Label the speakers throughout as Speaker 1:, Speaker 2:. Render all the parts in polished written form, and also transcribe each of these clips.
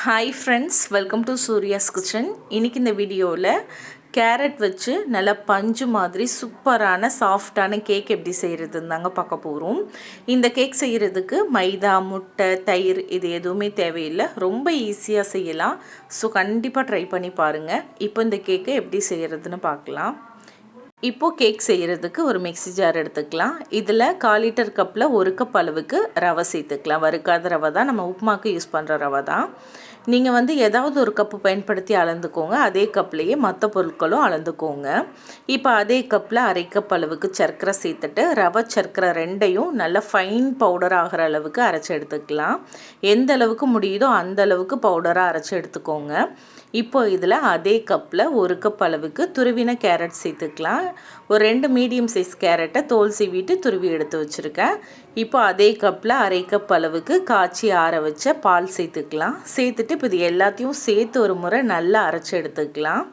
Speaker 1: Hi friends, welcome to Surya's kitchen. இன்றைக்கி இந்த வீடியோவில் கேரட் வச்சு நல்லா பஞ்சு மாதிரி சூப்பரான சாஃப்டான கேக் எப்படி செய்கிறதுன்னு தாங்க பார்க்க போகிறோம். இந்த கேக் செய்கிறதுக்கு மைதா, முட்டை, தயிர் இது எதுவுமே தேவையில்லை, ரொம்ப ஈஸியாக செய்யலாம். ஸோ கண்டிப்பாக ட்ரை பண்ணி பாருங்கள். இப்போ இந்த கேக்கை எப்படி செய்கிறதுன்னு பார்க்கலாம். இப்போது கேக் செய்கிறதுக்கு ஒரு மிக்ஸி ஜார் எடுத்துக்கலாம். இதில் 1/4 லிட்டர் கப்பில் 1 கப் அளவுக்கு ரவை சேர்த்துக்கலாம். வறுக்காத ரவை தான், நம்ம உப்புமாக்கு யூஸ் பண்ணுற ரவை தான். நீங்கள் ஏதாவது ஒரு கப்பு பயன்படுத்தி அளந்துக்கோங்க. அதே கப்லேயே மற்ற பொருட்களும் அளந்துக்கோங்க. இப்போ அதே கப்பில் 1/2 கப் அளவுக்கு சர்க்கரை சேர்த்துட்டு ரவை சர்க்கரை ரெண்டையும் நல்லா ஃபைன் பவுடர் ஆகிற அளவுக்கு அரைச்சி எடுத்துக்கலாம். எந்த அளவுக்கு முடியுதோ அந்த அளவுக்கு பவுடராக அரைச்சி எடுத்துக்கோங்க. இப்போ இதில் அதே கப்பில் 1 கப் அளவுக்கு துருவின கேரட் சேர்த்துக்கலாம். ஒரு 2 மீடியம் சைஸ் கேரட்டை தோல் சீவிட்டு துருவி எடுத்து வச்சுருக்கேன். இப்போ அதே கப்பில் 1/2 கப் அளவுக்கு காய்ச்சி ஆற வச்ச பால் சேர்த்துக்கலாம். சேர்த்துட்டு இப்போ இது எல்லாத்தையும் சேர்த்து ஒரு முறை நல்லா அரைச்சி எடுத்துக்கலாம்.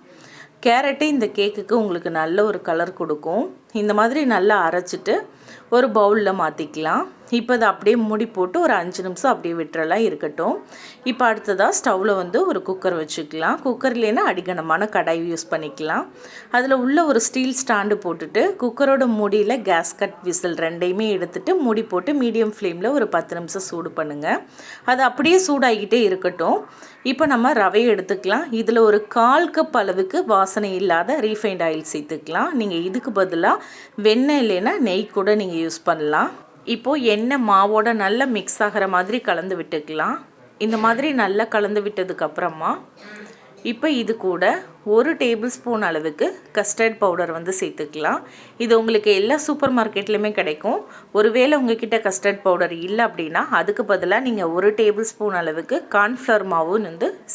Speaker 1: கேரட்டு இந்த கேக்குக்கு உங்களுக்கு நல்ல ஒரு கலர் கொடுக்கும். இந்த மாதிரி நல்லா அரைச்சிட்டு ஒரு பவுலில் மாற்றிக்கலாம். இப்போ அதை அப்படியே மூடி போட்டு ஒரு 5 நிமிஷம் அப்படியே விட்டுறலாம், இருக்கட்டும். இப்போ அடுத்ததாக ஸ்டவ்வில் ஒரு குக்கர் வச்சுக்கலாம். குக்கர் இல்லைன்னா அடிகனமான கடாய் யூஸ் பண்ணிக்கலாம். அதில் உள்ள ஒரு ஸ்டீல் ஸ்டாண்டு போட்டுட்டு குக்கரோட மூடியில் கேஸ்கட் விசில் ரெண்டையுமே எடுத்துகிட்டு மூடி போட்டு மீடியம் ஃப்ளேமில் ஒரு 10 நிமிஷம் சூடு பண்ணுங்கள். அது அப்படியே சூடாகிக்கிட்டே இருக்கட்டும். இப்போ நம்ம ரவையை எடுத்துக்கலாம். இதில் ஒரு 1/4 கப் அளவுக்கு வாசனை இல்லாத ரீஃபைண்ட் ஆயில் சேர்த்துக்கலாம். நீங்கள் இதுக்கு பதிலாக வெண்ணெய் இல்லைன்னா நெய் கூட நீங்கள் யூஸ் பண்ணலாம். இப்போது எண்ணெய் மாவோட நல்லா மிக்ஸ் ஆகிற மாதிரி கலந்து விட்டுக்கலாம். இந்த மாதிரி நல்லா கலந்து விட்டதுக்கப்புறமா இப்போ இது கூட 1 டேபிள் ஸ்பூன் அளவுக்கு கஸ்டர்ட் பவுடர் சேர்த்துக்கலாம். இது உங்களுக்கு எல்லா சூப்பர் மார்க்கெட்லேயுமே கிடைக்கும். ஒருவேளை உங்ககிட்ட கஸ்டர்ட் பவுடர் இல்லை அப்படின்னா அதுக்கு பதிலாக நீங்கள் 1 டேபிள் ஸ்பூன் அளவுக்கு கார்ன்ஃப்ளவர் மாவும்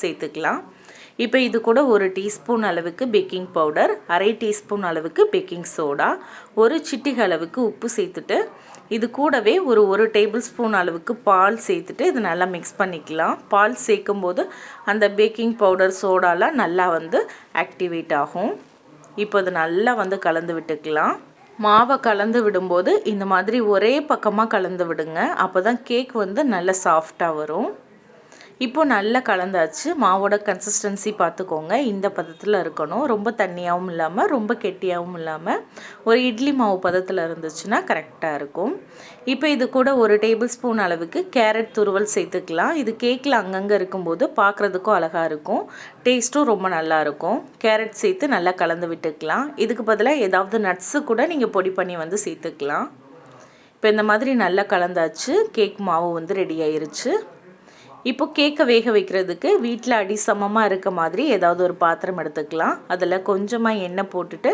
Speaker 1: சேர்த்துக்கலாம். இப்போ இது கூட 1 டீஸ்பூன் அளவுக்கு பேக்கிங் பவுடர், 1/2 டீஸ்பூன் அளவுக்கு பேக்கிங் சோடா, 1 சிட்டிகை அளவுக்கு உப்பு சேர்த்துட்டு இது கூடவே ஒரு டேபிள் ஸ்பூன் அளவுக்கு பால் சேர்த்துட்டு இது நல்லா மிக்ஸ் பண்ணிக்கலாம். பால் சேர்க்கும் போது அந்த பேக்கிங் பவுடர் சோடாலாம் நல்லா ஆக்டிவேட் ஆகும். இப்போ இது நல்லா கலந்து விட்டுக்கலாம். மாவை கலந்து விடும்போது இந்த மாதிரி ஒரே பக்கமாக கலந்து விடுங்க. அப்போ தான் கேக் நல்லா சாஃப்டாக வரும். இப்போது நல்லா கலந்தாச்சு. மாவோட கன்சிஸ்டன்சி பார்த்துக்கோங்க, இந்த பதத்தில் இருக்கணும். ரொம்ப தண்ணியாகவும் இல்லாமல் ரொம்ப கெட்டியாகவும் இல்லாமல் ஒரு இட்லி மாவு பதத்தில் இருந்துச்சுன்னா கரெக்டாக இருக்கும். இப்போ இது கூட 1 டேபிள் ஸ்பூன் அளவுக்கு கேரட் துருவல் சேர்த்துக்கலாம். இது கேக்கில் அங்கங்கே இருக்கும்போது பார்க்குறதுக்கும் அழகாக இருக்கும், டேஸ்ட்டும் ரொம்ப நல்லாயிருக்கும். கேரட் சேர்த்து நல்லா கலந்து விட்டுக்கலாம். இதுக்கு பதிலாக ஏதாவது நட்ஸு கூட நீங்கள் பொடி பண்ணி சேர்த்துக்கலாம். இப்போ இந்த மாதிரி நல்லா கலந்தாச்சு. கேக் மாவு ரெடி ஆயிருச்சு. இப்போ கேக்கை வேக வைக்கிறதுக்கு வீட்டில் அடிசமமாக இருக்க மாதிரி ஏதாவது ஒரு பாத்திரம் எடுத்துக்கலாம். அதில் கொஞ்சமாக எண்ணெய் போட்டுட்டு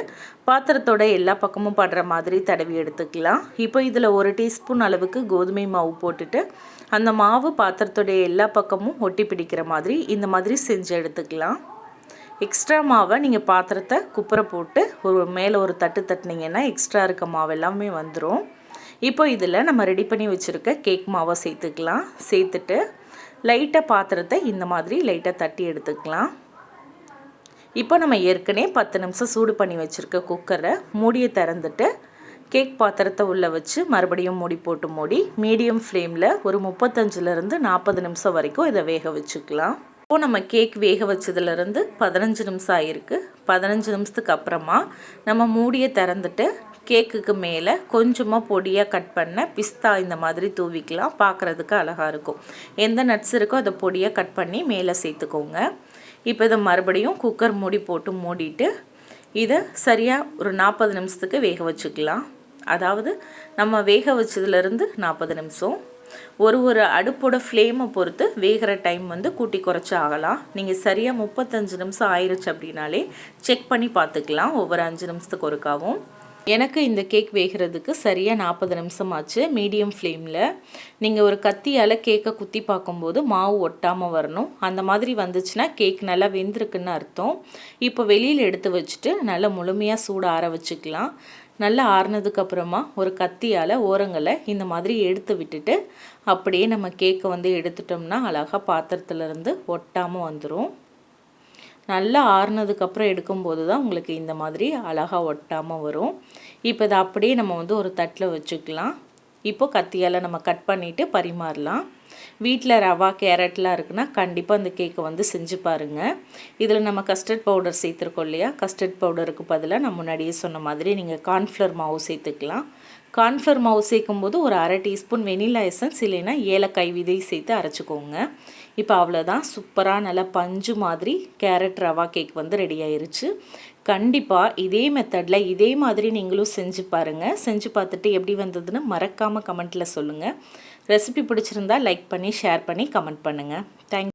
Speaker 1: பாத்திரத்தோட எல்லா பக்கமும் படுற மாதிரி தடவி எடுத்துக்கலாம். இப்போ இதில் 1 டீஸ்பூன் அளவுக்கு கோதுமை மாவு போட்டுட்டு அந்த மாவு பாத்திரத்தோடைய எல்லா பக்கமும் ஒட்டி பிடிக்கிற மாதிரி இந்த மாதிரி செஞ்சு எடுத்துக்கலாம். எக்ஸ்ட்ரா மாவை நீங்கள் பாத்திரத்தை குப்புற போட்டு மேலே ஒரு தட்டு தட்டினீங்கன்னா எக்ஸ்ட்ரா இருக்க மாவு எல்லாமே வந்துடும். இப்போ இதில் நம்ம ரெடி பண்ணி வச்சுருக்க கேக் மாவை சேர்த்துக்கலாம். சேர்த்துட்டு லைட்டாக பாத்திரத்தை இந்த மாதிரி லைட்டாக தட்டி எடுத்துக்கலாம். இப்போ நம்ம ஏற்கனவே 10 நிமிஷம் சூடு பண்ணி வச்சுருக்க குக்கரை மூடியை திறந்துட்டு கேக் பாத்திரத்தை உள்ளே வச்சு மறுபடியும் மூடி போட்டு மீடியம் ஃப்ளேமில் ஒரு 35லேருந்து 40 நிமிஷம் வரைக்கும் இதை வேக வச்சுக்கலாம். இப்போது நம்ம கேக் வேக வச்சதுலேருந்து 15 நிமிஷம் ஆகிருக்கு. 15 நிமிஷத்துக்கு அப்புறமா நம்ம மூடியை திறந்துட்டு கேக்குக்கு மேலே கொஞ்சமாக பொடியாக கட் பண்ண பிஸ்தா இந்த மாதிரி தூவிக்கலாம். பார்க்குறதுக்கு அழகாக இருக்கும். எந்த நட்ஸ் இருக்கோ அதை பொடியாக கட் பண்ணி மேலே சேர்த்துக்கோங்க. இப்போ இதை மறுபடியும் குக்கர் மூடி போட்டு மூடிட்டு இதை சரியாக ஒரு 40 நிமிஷத்துக்கு வேக வச்சுக்கலாம். அதாவது நம்ம வேக வச்சதுலேருந்து 40 நிமிஷம். ஒரு அடுப்போட ஃப்ளேமை பொறுத்து வேகிற டைம் கூட்டி குறைச்சி ஆகலாம். நீங்கள் சரியாக 35 நிமிஷம் ஆயிடுச்சு அப்படின்னாலே செக் பண்ணி பார்த்துக்கலாம், ஒவ்வொரு 5 நிமிஷத்துக்கு ஒருக்காவும். எனக்கு இந்த கேக் வேகிறதுக்கு சரியாக 40 நிமிஷம் ஆச்சு. மீடியம் ஃப்ளேமில் நீங்கள் ஒரு கத்தியால் கேக்கை குத்தி பார்க்கும்போது மாவு ஒட்டாமல் வரணும். அந்த மாதிரி வந்துச்சுன்னா கேக் நல்லா வெந்திருக்குன்னு அர்த்தம். இப்போ வெளியில் எடுத்து வச்சுட்டு நல்லா முழுமையாக சூடு ஆற வச்சுக்கலாம். நல்லா ஆறுனதுக்கப்புறமா ஒரு கத்தியால் ஓரங்களை இந்த மாதிரி எடுத்து விட்டுட்டு அப்படியே நம்ம கேக்கை எடுத்துட்டோம்னா அழகாக பாத்திரத்துலேருந்து ஒட்டாமல் வந்துடும். நல்லா ஆறுனதுக்கப்புறம் எடுக்கும்போது தான் உங்களுக்கு இந்த மாதிரி அழகாக ஒட்டாமல் வரும். இப்போ இதை அப்படியே நம்ம ஒரு தட்டில் வச்சுக்கலாம். இப்போது கத்தியால் நம்ம கட் பண்ணிவிட்டு பரிமாறலாம். வீட்டில் ரவா கேரட்லாம் இருக்குன்னா கண்டிப்பாக இந்த கேக்கை வந்து செஞ்சு பாருங்கள். இதில் நம்ம கஸ்டர்ட் பவுடர் சேர்த்துருக்கோம் இல்லையா, கஸ்டர்ட் பவுடருக்கு பதிலாக நான் முன்னாடியே சொன்ன மாதிரி நீங்கள் கார்ன்ஃப்ளவர் மாவு சேர்த்துக்கலாம். கார்ன்ஃப்ளவர் மாவு சேர்க்கும்போது ஒரு அரை டீஸ்பூன் வெனிலா எசன்ஸ் இல்லைன்னா ஏலக்காய் விதை சேர்த்து அரைச்சிக்கோங்க. இப்போ அவ்வளோதான், சூப்பராக நல்லா பஞ்சு மாதிரி கேரட் ரவா கேக் வந்து ரெடி ஆயிருச்சு. கண்டிப்பாக இதே மெத்தடில் இதே மாதிரி நீங்களும் செஞ்சு பாருங்கள். செஞ்சு பார்த்துட்டு எப்படி வந்ததுன்னு மறக்காமல் கமெண்ட்டில் சொல்லுங்கள். ரெசிபி பிடிச்சிருந்தா லைக் பண்ணி ஷேர் பண்ணி கமெண்ட் பண்ணுங்கள். தேங்க்யூ.